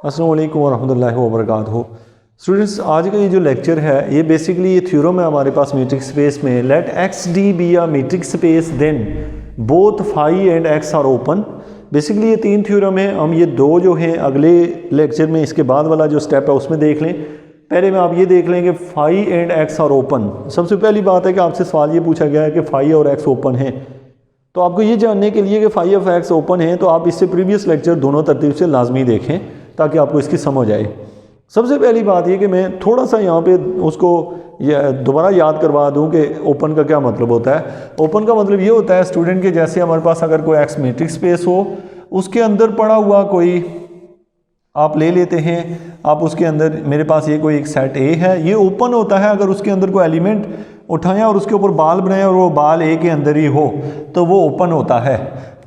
अस्सलाम वालेकुम वरहमतुल्लाहि वबरकातुहू। स्टूडेंट्स, आज का ये जो लेक्चर है ये बेसिकली ये थ्योरम है हमारे पास मीट्रिक स्पेस में। Let X D be a metric space then both phi and X are open. Basically ये तीन थ्योरम है, हम ये दो जो हैं अगले लेक्चर में इसके बाद वाला जो स्टेप है उसमें देख लें। पहले में आप ये देख लें कि phi and X are open. सबसे पहली बात है कि आपसे सवाल ये पूछा गया है कि फाई और एक्स ओपन है, तो आपको ये जानने के लिए कि फाई ऑफ एक्स ओपन है तो आप इससे प्रीवियस लेक्चर दोनों तरतीब से लाजमी देखें ताकि आपको इसकी समझ आए। सबसे पहली बात ये कि मैं थोड़ा सा यहाँ पे उसको दोबारा याद करवा दूँ कि ओपन का क्या मतलब होता है। ओपन का मतलब ये होता है स्टूडेंट के जैसे हमारे पास अगर कोई एक्स मीट्रिक स्पेस हो, उसके अंदर पड़ा हुआ कोई आप ले लेते हैं, आप उसके अंदर मेरे पास ये कोई एक सेट ए है, ये ओपन होता है अगर उसके अंदर कोई एलिमेंट उठाया और उसके ऊपर बाल बनाया और वो बाल ए के अंदर ही हो तो वो ओपन होता है।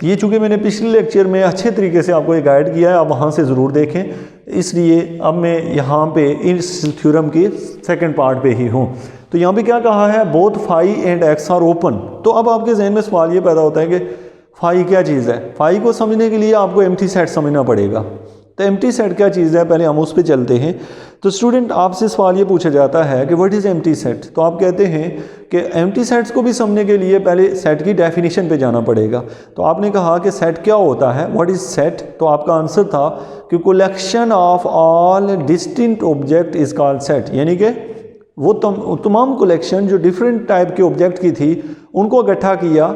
ये चूँकि मैंने पिछले लेक्चर में अच्छे तरीके से आपको ये गाइड किया है, आप वहाँ से ज़रूर देखें, इसलिए अब मैं यहाँ पे इस थ्योरम के सेकंड पार्ट पे ही हूँ। तो यहाँ पे क्या कहा है, both phi and X are open. तो अब आपके जहन में सवाल ये पैदा होता है कि फाई क्या चीज़ है। फाई को समझने के लिए आपको एम्प्टी सेट समझना पड़ेगा। तो एम्प्टी सेट क्या चीज़ है, पहले हम उस पर चलते हैं। तो स्टूडेंट आपसे सवाल ये पूछा जाता है कि व्हाट इज़ एम्प्टी सेट। तो आप कहते हैं कि एम्प्टी सेट्स को भी समझने के लिए पहले सेट की डेफिनेशन पे जाना पड़ेगा। तो आपने कहा कि सेट क्या होता है, व्हाट इज़ सेट। तो आपका आंसर था कि collection of all distinct object is called set, यानी कि वो तमाम कलेक्शन जो डिफरेंट टाइप के ऑब्जेक्ट की थी उनको इकट्ठा किया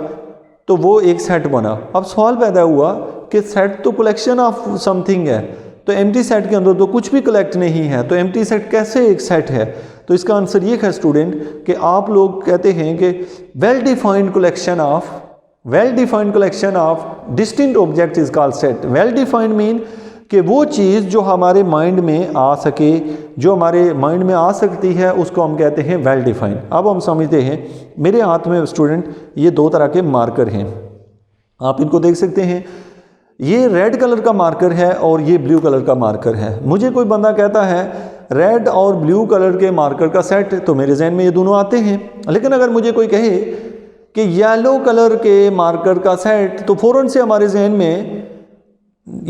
तो वो एक सेट बना। अब सवाल पैदा हुआ कि सेट तो कलेक्शन ऑफ समथिंग है, तो एम्प्टी सेट के अंदर तो कुछ भी कलेक्ट नहीं है, तो एम्प्टी सेट कैसे एक सेट है। तो इसका आंसर ये है स्टूडेंट कि आप लोग कहते हैं कि well defined collection of distinct object is called set. Well defined mean कि वो चीज़ जो हमारे माइंड में आ सके, जो हमारे माइंड में आ सकती है, उसको हम कहते हैं वेल डिफाइंड। अब हम समझते हैं, मेरे हाथ में स्टूडेंट ये दो तरह के मार्कर हैं, आप इनको देख सकते हैं। ये रेड कलर का मार्कर है और ये ब्लू कलर का मार्कर है। मुझे कोई बंदा कहता है रेड और ब्लू कलर के मार्कर का सेट, तो मेरे जहन में ये दोनों आते हैं। लेकिन अगर मुझे कोई कहे कि येलो कलर के मार्कर का सेट, तो फ़ौरन से हमारे जहन में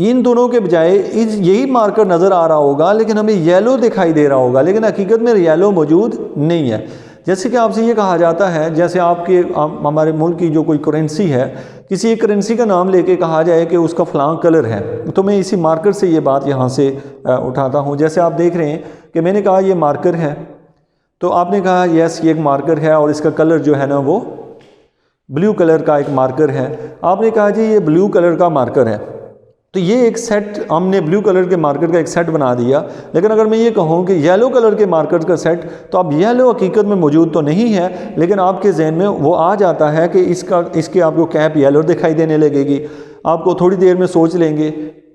इन दोनों के बजाय यही मार्कर नज़र आ रहा होगा, लेकिन हमें येलो दिखाई दे रहा होगा, लेकिन हकीकत में येलो मौजूद नहीं है। जैसे कि आपसे ये कहा जाता है, जैसे हमारे मुल्क की जो कोई करेंसी है, किसी एक करेंसी का नाम लेके कहा जाए कि उसका फ़लाँ कलर है, तो मैं इसी मार्कर से ये बात यहाँ से उठाता हूँ। जैसे आप देख रहे हैं कि मैंने कहा ये मार्कर है, तो आपने कहा यस ये एक मार्कर है और इसका कलर जो है ना वो ब्लू कलर का एक मार्कर है। आपने कहा जी ये ब्लू कलर का मार्कर है, तो ये एक सेट, हमने ब्लू कलर के मार्कर का एक सेट बना दिया। लेकिन अगर मैं ये कहूँ कि येलो कलर के मार्कर का सेट, तो अब येलो हकीकत में मौजूद तो नहीं है, लेकिन आपके जहन में वो आ जाता है कि इसके आपको कैप येलो दिखाई देने लगेगी। आपको थोड़ी देर में सोच लेंगे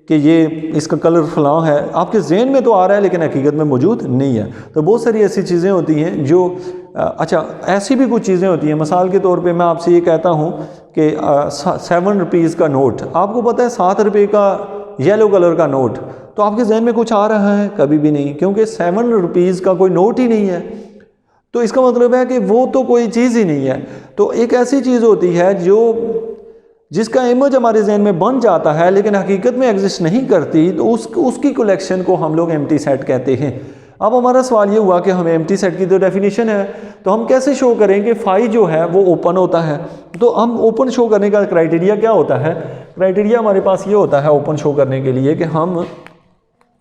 कि ये इसका कलर फलां है, आपके जहन में तो आ रहा है लेकिन हकीकत में मौजूद नहीं है। तो बहुत सारी ऐसी चीज़ें होती हैं जो अच्छा, ऐसी भी कुछ चीज़ें होती हैं। मिसाल के तौर पे मैं आपसे ये कहता हूँ कि 7 रुपीज़ का नोट, आपको पता है 7 रुपये का येलो कलर का नोट, तो आपके जहन में कुछ आ रहा है? कभी भी नहीं, क्योंकि 7 रुपीज़ का कोई नोट ही नहीं है। तो इसका मतलब है कि वो तो कोई चीज़ ही नहीं है। तो एक ऐसी चीज़ होती है जिसका इमेज हमारे जहन में बन जाता है लेकिन हकीकत में एग्जिस्ट नहीं करती, तो उसकी कलेक्शन को हम लोग एम्प्टी सेट कहते हैं। अब हमारा सवाल ये हुआ कि हमें एम्प्टी सेट की तो डेफिनेशन है, तो हम कैसे शो करें कि फाई जो है वो ओपन होता है। तो हम ओपन शो करने का क्राइटेरिया क्या होता है, क्राइटेरिया हमारे पास ये होता है ओपन शो करने के लिए कि हम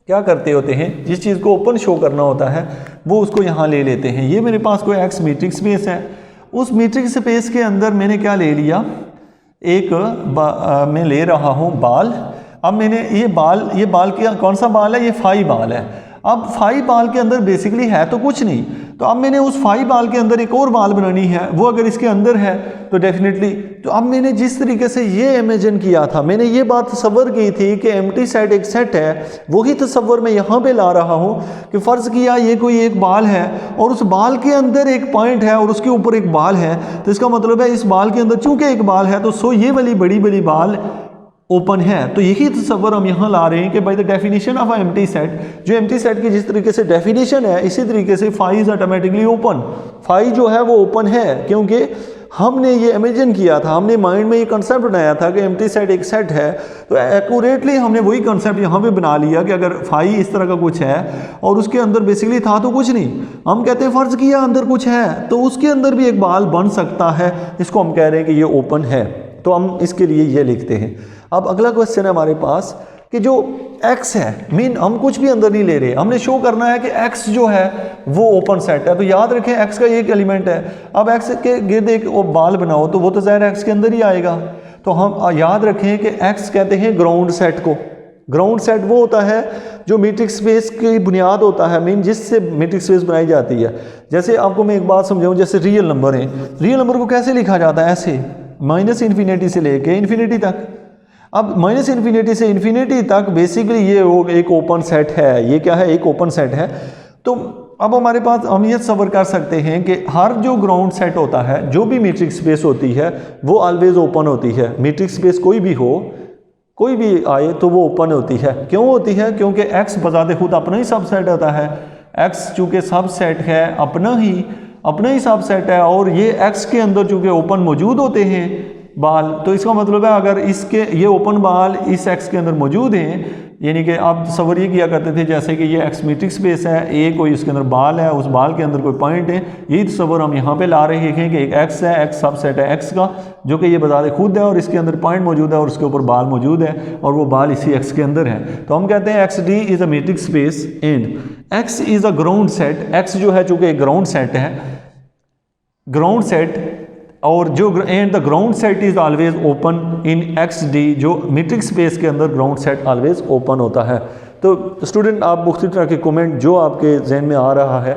क्या करते होते हैं, जिस चीज़ को ओपन शो करना होता है वो उसको यहाँ ले लेते हैं। ये मेरे पास कोई एक्स मीट्रिक स्पेस है, उस मीट्रिक स्पेस के अंदर मैंने क्या ले लिया, एक मैं ले रहा हूँ बाल। अब मैंने ये बाल क्या, कौन सा बाल है, ये फाई बाल है। अब फाई बाल के अंदर बेसिकली है तो कुछ नहीं, तो अब मैंने उस फाई बाल के अंदर एक और बाल बनानी है, वो अगर इसके अंदर है तो डेफिनेटली, तो अब मैंने जिस तरीके से ये इमेजिन किया था, मैंने ये बात तसव्वुर की थी कि एम्प्टी सेट एक सेट है, वही तसव्वुर मैं यहाँ पे ला रहा हूँ कि फ़र्ज़ किया ये कोई एक बाल है और उस बाल के अंदर एक पॉइंट है और उसके ऊपर एक बाल है, तो इसका मतलब है इस बाल के अंदर चूँकि एक बाल है तो ये वाली बड़ी बड़ी बाल ओपन है। तो यही तसव्वुर हम यहाँ ला रहे हैं कि by the definition of empty set, जो एम्प्टी सेट की जिस तरीके से डेफिनेशन है, इसी तरीके से phi is automatically open. Phi जो है वो ओपन है क्योंकि हमने ये इमेजिन किया था, हमने माइंड में ये कंसेप्ट बनाया था कि एम्प्टी सेट एक सेट है, तो एक्यूरेटली हमने वही कंसेप्ट यहाँ पे बना लिया कि अगर फाई इस तरह का कुछ है और उसके अंदर बेसिकली था तो कुछ नहीं, हम कहते हैं फ़र्ज़ किया अंदर कुछ है तो उसके अंदर भी एक बाल बन सकता है, इसको हम कह रहे हैं कि ये ओपन है, तो हम इसके लिए ये लिखते हैं। अब अगला क्वेश्चन है हमारे पास कि जो x है, मीन हम कुछ भी अंदर नहीं ले रहे, हमने शो करना है कि x जो है वो ओपन सेट है, तो याद रखें x का एक एलिमेंट है। अब x के गिर्द एक बाल बनाओ तो वो तो ज़ाहिर x के अंदर ही आएगा, तो हम याद रखें कि x कहते हैं ग्राउंड सेट को। ग्राउंड सेट वो होता है जो मैट्रिक्स स्पेस की बुनियाद होता है, मीन जिससे मैट्रिक्स स्पेस बनाई जाती है। जैसे आपको मैं एक बात समझाऊँ, जैसे रियल नंबर है, रियल नंबर को कैसे लिखा जाता है? ऐसे -इन्फिनिटी से लेके इन्फिनिटी तक। अब -इन्फिनिटी से इन्फिनिटी तक बेसिकली ये एक ओपन सेट है। ये क्या है? एक ओपन सेट है। तो अब हमारे पास हम ये सबर कर सकते हैं कि हर जो ग्राउंड सेट होता है, जो भी मैट्रिक्स स्पेस होती है वो ऑलवेज ओपन होती है। मैट्रिक्स स्पेस कोई भी हो, कोई भी आए तो वो ओपन होती है। क्यों होती है? क्योंकि x बजाते खुद अपना ही सबसेट होता है। x चूँकि सबसेट है, अपना ही सबसेट है, और ये x के अंदर चूँकि ओपन मौजूद होते हैं बाल, तो इसका मतलब है अगर इसके ये ओपन बाल इस x के अंदर मौजूद हैं, यानी कि आप तस्वर ये किया करते थे जैसे कि ये x मैट्रिक्स स्पेस है, ए कोई उसके अंदर बाल है, उस बाल के अंदर कोई पॉइंट है, यही तस्वर हम यहाँ पे ला रहे हैं कि एक x है, x सबसेट है x का, जो कि ये बताते खुद है और इसके अंदर पॉइंट मौजूद है और उसके ऊपर बाल मौजूद है और वो बाल इसी x के अंदर है। तो हम कहते हैं XD is a matrix space and x is a ground set. x जो है चूँकि एक ग्राउंड सेट है, ग्राउंड सेट, और जो and the ground set is always open in XD, जो मैट्रिक्स स्पेस के अंदर ग्राउंड सेट ऑलवेज ओपन होता है। तो स्टूडेंट, आप मुख्तलिफ तरह के कमेंट जो आपके जहन में आ रहा है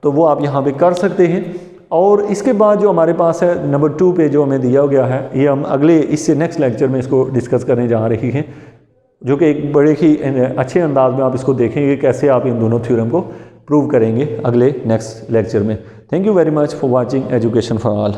तो वो आप यहाँ पे कर सकते हैं। और इसके बाद जो हमारे पास है नंबर 2 पे जो हमें दिया गया है, ये हम अगले इससे नेक्स्ट लेक्चर में इसको डिस्कस करने जा रही हैं, जो कि एक बड़े ही अच्छे अंदाज में आप इसको देखेंगे कैसे आप इन दोनों थ्योरम को प्रूव करेंगे अगले नेक्स्ट लेक्चर में। Thank you very much for watching education for all.